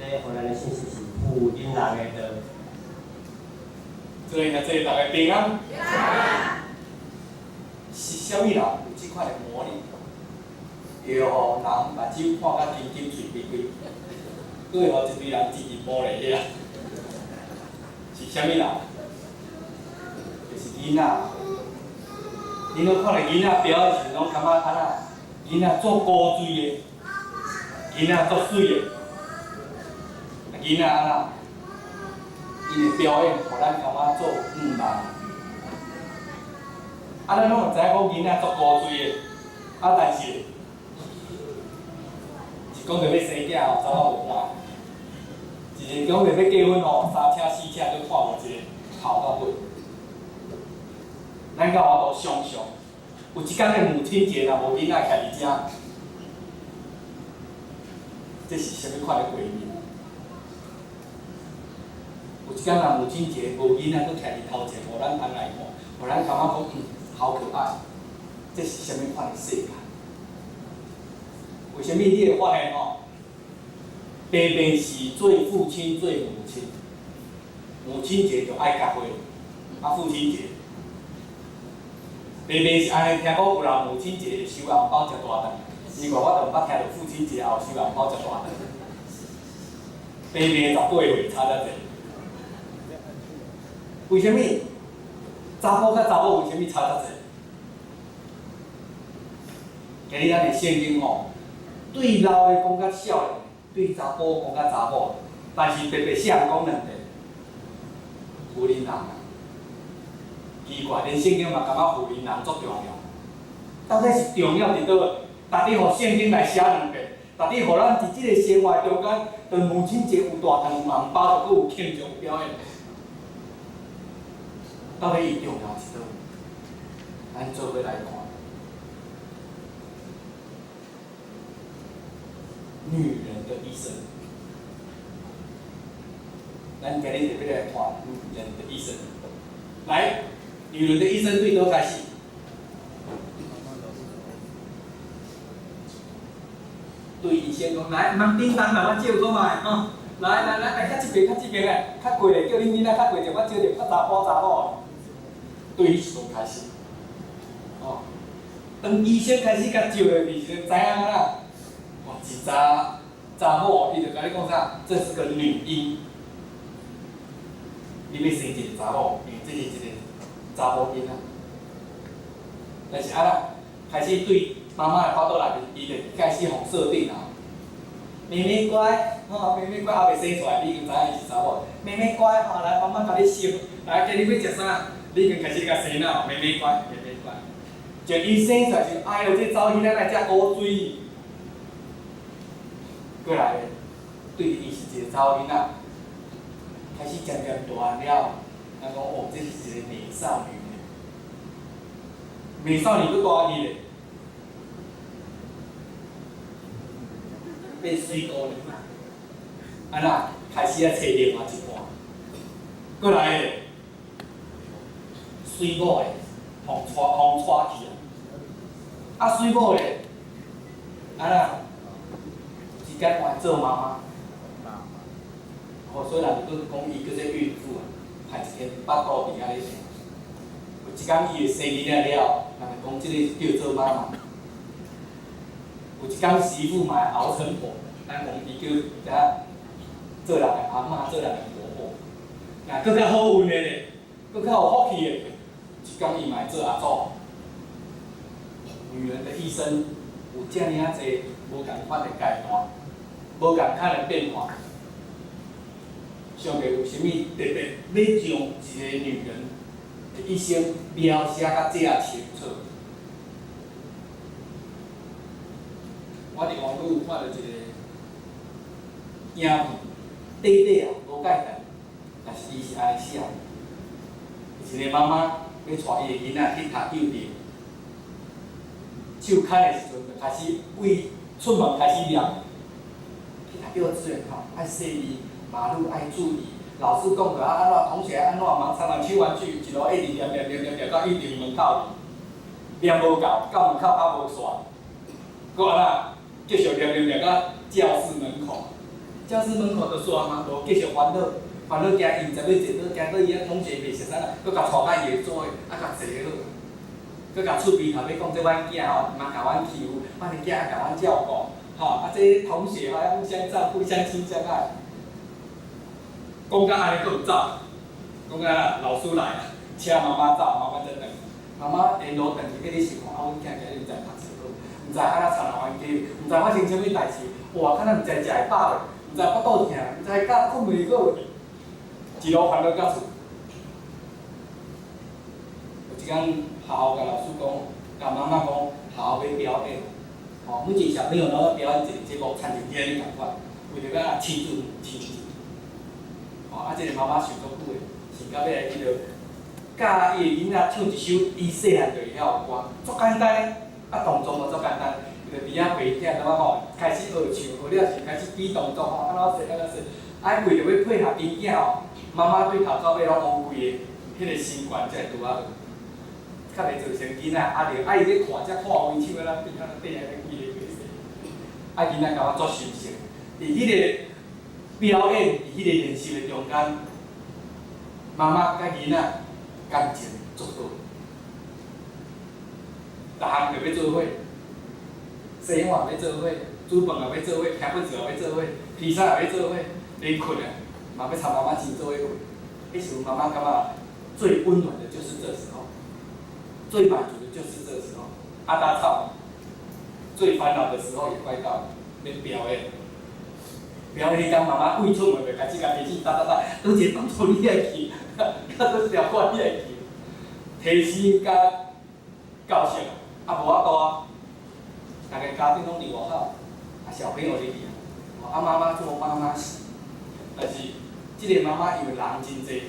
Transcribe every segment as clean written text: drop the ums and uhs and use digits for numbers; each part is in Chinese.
咧，互咱的信息是负因人的道。所以呢，这大家平安。是啥物人有即款的魔力？会互人目睭看甲金金嘴闭闭，佫会互一堆人直直玻璃遐。是啥物人？就是囡仔。恁拢看到囡仔表的时阵，拢感觉安那？囡仔足古锥的，囡仔足水的，囡仔安那？伊的表演，互咱感觉足毋茫。咱拢会知影讲囡仔足古锥的，但是是讲着要生囝吼，查某无看。一个讲着要结婚吼，三车四车都看无一个头到尾。咱甲我都想象，有一天的母亲节若无囡仔徛伫遮，这是啥物款的画面？有一天若母亲节无囡仔佫徛伫头前，互咱翁来看，互咱感觉讲好可爱。这是啥物款的世界？为什么你会发现吼？平平是做父亲做母亲，母亲节就爱结婚，父亲节。平平是安尼听讲有人母亲节收红包食大顿，另外我就毋捌听到父亲节后收红包食大顿。平平18岁差遮济，为什么？查甫甲查某为什么差遮济？今日咱的圣经吼，对老的讲甲少的，对查甫讲甲查某，但是特别写讲两个，妇人人。奇怪，连圣经嘛感觉妇人人足重要，到底是重要伫倒位？逐日互圣经来写两遍，逐日互咱伫即个生活中间，对母亲节有大餐、有红包，阁有庆祝表演，到底伊重要伫倒位？咱做伙来看。女人的一生，咱今日特别来看女人的一生。来，女人的一生对倒开始？对医生讲，来，莫叮当啦，我照讲卖吼。来，较这边，较这边诶，较过咧，叫恁囡仔较过者，我照着较查甫。对伊时阵开始，哦，当医生开始甲照的时阵，知影啦。一查某，伊就甲你讲啥？这是个女婴。你要生一个查某，因为这是一个查某囡仔。但是安那开始对妈妈的法度内面，伊就开始互设定啊。妹妹乖，吼，妹妹乖，还袂生出来，你已经知影伊是查某。妹妹乖，吼，来妈妈甲你烧，来今日要食啥？你已经开始甲洗脑，妹妹乖，妹妹乖。就伊生出来时，哎哟，这查某囡仔来遮古锥。过来，对伊是一个查某囡仔，开始渐渐大汉了，人讲哦，这是一个美少女。美少女佫大去咧，变水姑娘，安那开始啊找另外一半。过来咧，水某诶，互带去啊，水某咧，安那？一间换做妈妈，所以人就讲伊叫做孕妇啊，害一天腹肚皮安尼生。有一天伊会生囡仔了，人就讲即个叫做妈妈。有一天媳妇嘛会熬成婆，咱讲伊叫做人的阿嬷，做人的婆婆。若佫较好运的咧，佫较有福气的，一天伊嘛会做阿祖。女人的一生有遮尔啊侪无共款的阶段。无共款的变化，想着有啥物特别要将一个女人的一生描写甲这清楚？我伫网络有看到一个影片，短短啊，无介长，但是伊是安尼写的：一个妈妈要带伊的囡仔去读幼稚园，手牵的时阵就开始为出门开始念。幼稚园吼爱细腻，马路爱注意，老师讲着安怎，同学安怎忙，常常抢玩具，一路一直念到幼稚园门口，念无够，到门口还无煞，搁安怎继续念到教室门口，教室门口就煞嘛，无继续烦恼，烦恼惊伊毋知要坐倒，惊到伊啊同学袂熟啥啦，佮甲带到伊个座位，啊甲坐好，佮甲厝边头要讲这阮囝吼，毋通甲阮欺负，阮的囝要甲阮照顾，吼啊这同学吼要互相照顾，相亲相爱。讲到安尼，佮有走，讲啊老师来了，请妈妈走，妈妈再等。妈妈沿路等去，叫你想看啊，阮囝今日毋知读册好，毋知安怎插人冤家，毋知发生啥物代志，哇，敢若毋知食会饱嘞，毋知腹肚疼，毋知甲困袂过，一路烦恼到厝。有一天，学校甲老师讲，甲妈妈讲，学校要表演，吼，每一个小朋友拢要表演一个节目，参像今日共款，为着要庆祝。吼，啊，这个妈妈想足久诶，想到要来去着。教伊个囡仔唱一首伊细汉就会晓的歌，足简单，啊动作嘛足简单，伊就伫遐陪囝怎啊吼，开始学唱，学了是开始比动作吼，安怎说安怎说，啊为着要配合因囝吼，妈妈对头到尾拢乌规个，迄个心愿才会拄啊好，较袂造成囡仔压力，啊伊咧看才看有伊唱啊，边仔底下咧规个规个，啊囡仔感觉足新鲜，伫迄个表演，伫迄个练习的中间，妈妈甲囡仔。感情足好，逐项就要做伙，洗碗要做伙，煮饭也要做伙，听本书也要做伙，披萨也要做伙，连困啊，嘛要插妈妈钱做伙困。迄时候妈妈感觉最温暖的就是这时候，最满足的就是这时候。阿达操，最烦恼的时候也快到了，要表演。表演迄天，妈妈胃出门就开始甲提醒哒，倒一个动作你爱去。较做一条歌你会记，提醒甲教室啊无法度啊，大家家庭拢伫外口，啊小朋友伫遐，啊妈妈做妈妈事，但是即个妈妈因为人真济，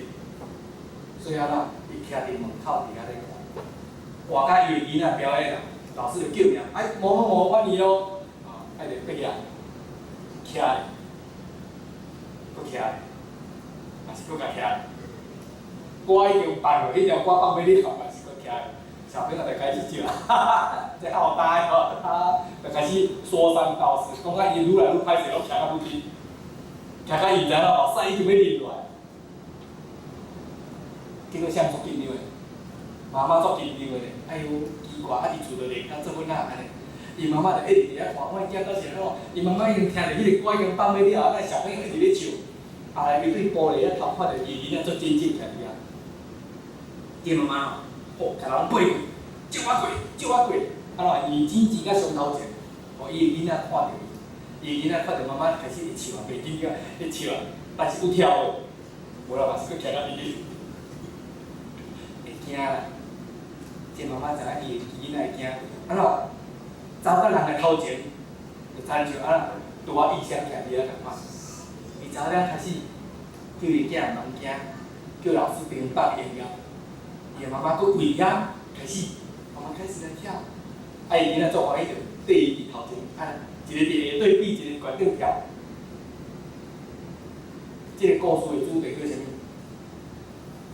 所以啊啦，伊徛伫门口伫遐咧看，外加伊个囡仔表演啦，老师就叫名，哎某换你咯，啊，哎就爬起来，徛咧，佫徛咧，也是佫甲徛咧。歌已经放落，迄条歌放俾你看，嘛是佫徛，小朋友就开始笑，这好呆哦，就开始说三道四，讲啊伊愈来愈歹势，拢徛到愈低，徛到伊知影目屎已经要淋落来，结果啥足紧张的，妈妈足紧张的，哎呦奇怪，啊伊厝就练到做阮啊安尼，伊妈妈就一直伫遐看，我囝到时吼，伊妈妈已经听着迄个歌已经放俾了，那小朋友一直咧笑，后来伊对玻璃遐头看着伊囡仔足真正徛伫遐。伊妈妈哦，甲人背过，借我过，借我过，啊喏，伊钱钱甲上头前，互伊个囡仔看着伊，伊个囡仔看着妈妈开始咧笑啊，袂紧张咧笑啊，但是有跳的，无啦嘛是佫徛到伫哩，会惊啦。这妈妈知影伊个囡仔会惊，啊喏，走到人个头前，就亲像啊拄我意向徛伫遐共款，伊走了开始叫伊囝毋通惊，叫老师平放音乐。伊个妈妈佫跪遐开始，妈妈开始来跳，啊伊囡仔做欢喜着缀伊伫头前，啊一个伫个对比，一个悬顶跳。即个故事的主题叫啥物？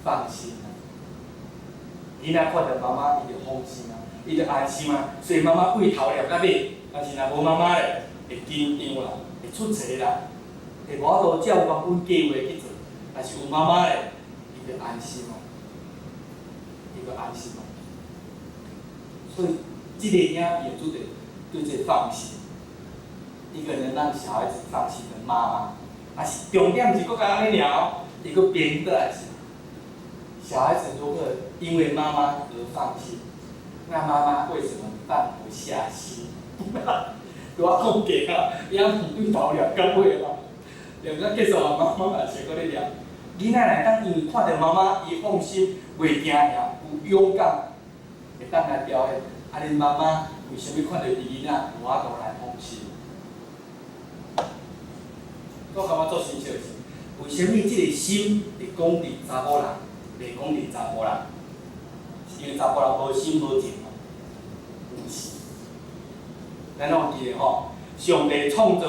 放心啊！囡仔看到妈妈，伊就放心啊，伊就安心啊。所以妈妈跪头念到尾，但是若无妈妈咧，会紧张啦，会出错啦，会无法度照原本计划去做。但是有妈妈咧，伊就安心啊。一个安心嘛，所以这个影片主题就是放心，一个能让小孩子放心的妈妈，啊是重点是佫甲安尼聊，伊佫编倒来是，小孩子如何因为妈妈而放心，那妈妈为什么放不下心？我讲过啊，养对头了，到尾啦，两个结束后，妈妈也是佫咧聊。囡仔来当因为看到妈妈伊放心，袂惊尔，有勇敢，会当来表演。啊，恁妈妈为虾米看到囡仔有法度来放心？我感觉做新笑是，为虾米即个心会讲伫查某人，袂讲伫查某人？是因为查某人无心无情嘛？毋是。咱拢记得吼，上帝创造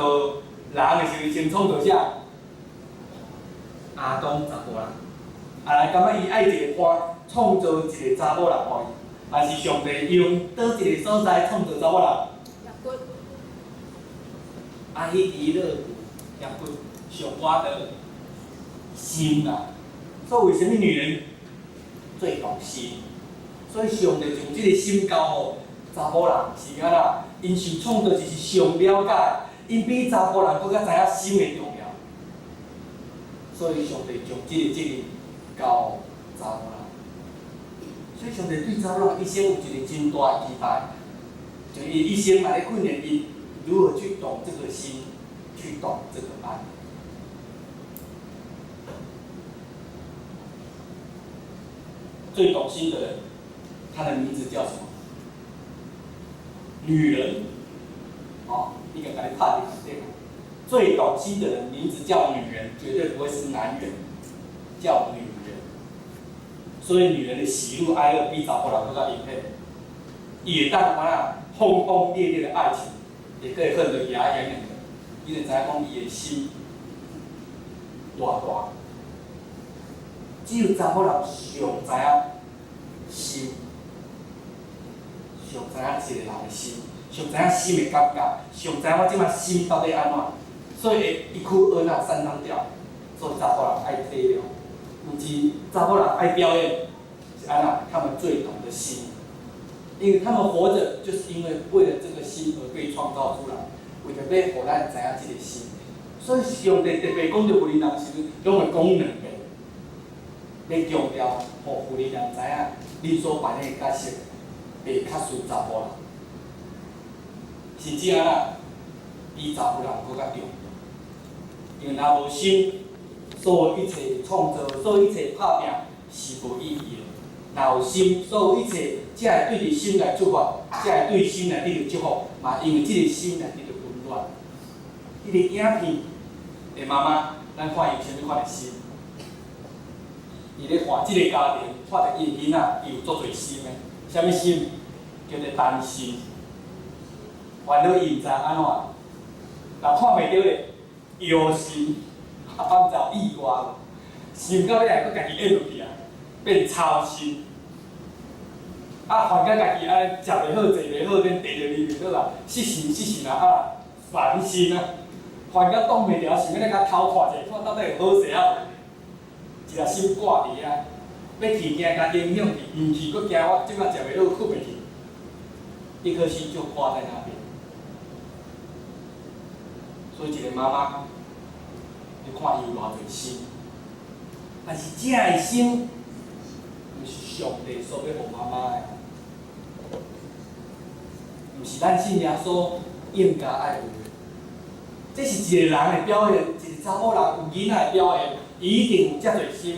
人的时候，先创造啥？阿当查甫人，啊，感觉伊爱一个伴，创造一个查某人互伊，但是上帝用倒一个所在创造查某人？亚骨。啊，迄支乐谷，亚骨。上我的心啊。所以为什么女人最懂心？所以上帝将这个心交互查某人是安那？因受创造就是上了解，因比查甫人更加知影心的重要。所以上帝将这个责任交互查某人。所以上帝对查某人一生有一个真大的期待，就伊一生嘛咧训练伊如何去懂这个心，去懂这个爱。最懂心的人，他的名字叫什么？女人。一个给你判定对吗？最懂心的人名字叫女人，绝对不会是男人，叫女人。所以女人的喜怒哀乐比查甫人更加明显。伊会当安那轰轰烈烈的爱情，也可以恨得牙痒痒的，伊就知影讲伊的心偌大。只有查某人上知影心，上知影一个人的心。上知影心的感觉，上知影我即摆心到底安怎，所以会一哭二闹三上吊。所以查甫人爱体谅，毋是查甫人爱表演，是安怎？他们最懂得心，因为他们活着就是因为为了这个心而被创造出来，为着要互咱知影这个心。所以上帝特别讲到妇人人时阵，拢会讲两遍，要强调，互妇人人知影，恁所扮演的角色会较输查甫人。甚至安那，比查甫人更较重要。因为若无心，所有一切创造，所有一切拍拼是无意义的。若有心，所有一切才会对着心来出发，才会对心来得到祝福，嘛因为这个心来得到温暖。迄个影片的妈妈，咱看伊有啥物款的心？伊咧画即个家庭，画着伊囡仔，伊有足侪心的。啥物心？叫做担心。烦恼伊毋知安怎，若看袂到咧，忧心，啊，毋知有意外无？想到尾来，佫家己咽落去啊，变操心。啊，烦甲家己安尼食袂好，坐袂好，免地着面袂好啊，失神啊，烦心啊，烦甲挡袂牢，想要咧甲偷看者，看到底会好势啊无？一粒心挂伫啊，要去惊甲影响去，毋去佫惊我即摆食袂好，困袂去，一颗心就挂在那边。所以一个妈妈，你看伊有偌侪心，但是这个心，毋是上帝所要互妈妈的，毋是咱信耶稣应该爱有的。这是一个人的表现，一个查某人有囡仔的表现，伊一定有遮侪心。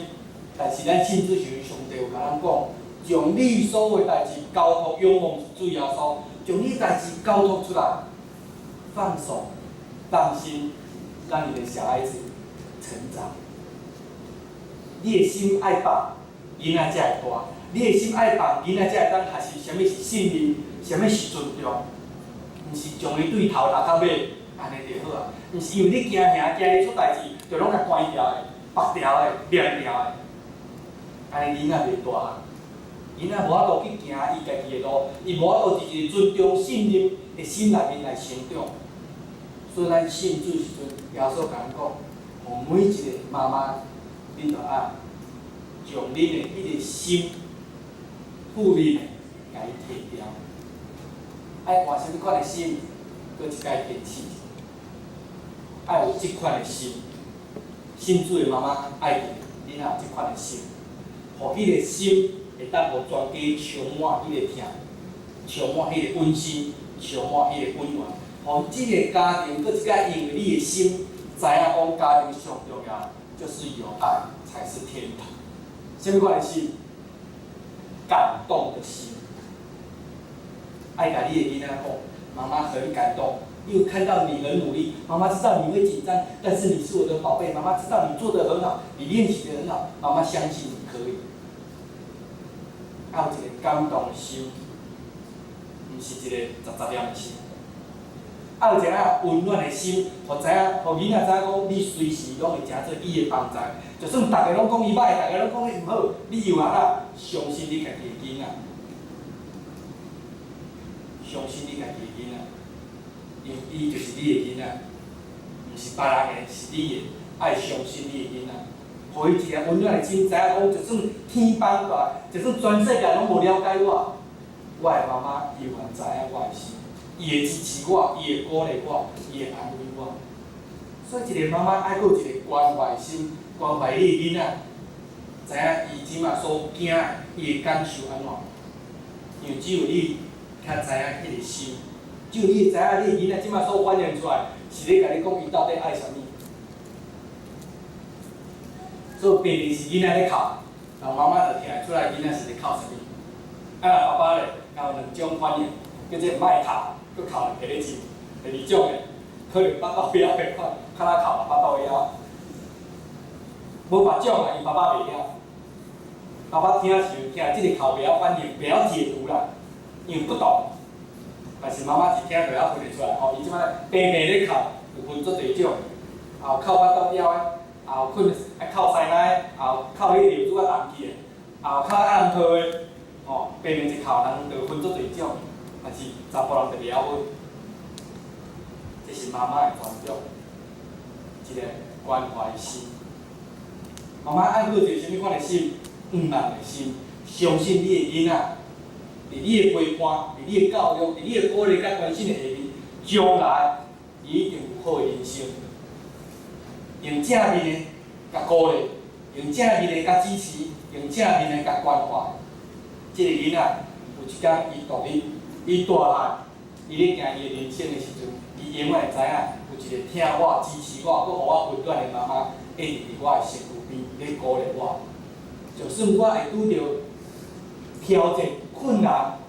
但是咱信主时，上帝有甲咱讲，将你所有代志交托仰望主耶稣，将你代志交托出来，放手。放心，让你的小孩子成长。你的心爱放，囡仔才会大；你的心爱放，囡仔才会当学习什么是信任，什么是尊重。毋是将伊对头拉到尾，安尼就好啊。毋是因为你惊兄惊伊出代志，就拢甲关掉的、绑掉的、灭掉的，安尼囡仔袂大。囡仔无法度去行伊家己的路，伊无法度伫一个尊重、信任的心内面来成长。所以咱信主时阵，耶稣甲咱讲，互每一个妈妈，恁着爱将恁的迄个心、负面的，甲伊摕掉。爱换啥物款的心，搁一摆变试。爱有即款的心，信主的妈妈爱囡仔有即款的心，互迄个心会当互全家充满迄个疼，充满迄个温馨，充满迄个温暖。互即个家庭，佫一摆因为你的心，知影讲家庭上重要，就是有爱才是天堂。啥物款的心？感动的心。爱甲你的囡仔讲，妈妈很感动，因为看到你很努力，妈妈知道你会紧张，但是你是我的宝贝，妈妈知道你做得很好，你练习得很好，妈妈相信你可以。还有一个感动的心，毋是一个杂念的心。还有一个温暖的心，互知影，互囡仔知影讲，你随时拢会诚做伊的帮助。就算大家拢讲伊歹，大家拢讲伊毋好，你又安那相信你家己的囡仔，相信你家己的囡仔，因为伊就是你的囡仔，毋是别人的，是你的。爱相信你的囡仔，互伊一个温暖的心，知影讲，就算天崩大，就算全世界拢无了解我，我的妈妈永远知影我的心，伊会支持我，伊会鼓励我，伊会安慰我。所以一个妈妈爱有一个关怀心，关怀你的囡仔，知影伊即马所惊的，伊会感受安怎？因为只有你较知影迄个心，只有你知影你的囡仔即马所反映出来，是咧甲你讲伊到底爱啥物。所以平时是囡仔咧哭，然后妈妈就听出来囡仔是咧哭啥物。爸爸咧，有两种反应，叫做莫哭，佮哭下咧钱。第二种诶，可能爸爸袂晓会看，较仔哭，爸爸会晓。无别种啊，因爸爸袂晓。爸爸听时听即个哭袂晓反应，袂晓解读啦，因为不懂。但是妈妈一听就晓分得出来，伊即摆平平咧哭，有分做侪种，也有哭巴肚枵诶，也有困爱哭屎奶，也有哭迄个拄啊重去诶，也有哭暗套诶，平平一哭人就分做侪种，但是查甫人就袂晓分。这是妈妈诶传统，一个关怀心。妈妈爱有一个什物款的心？黄人的心，相信你的囡仔，伫你的陪伴，伫你的教育，伫你的鼓励甲关心的下面，将来伊一定有好的人生。用正面的甲鼓励，用正面的甲支持，用正面的甲关怀。这个囡仔有一天伊独立，伊大汉，伊咧行伊的人生的时阵，伊永远会知影有一个听我、支持我、佮互我温暖的妈妈，一直伫我的身躯边咧鼓励我。就算我会拄着挑战、困难，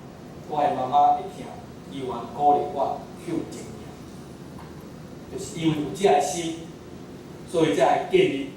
我的妈妈会听，永远鼓励我向前行。就是因为有这个心，所以才会建立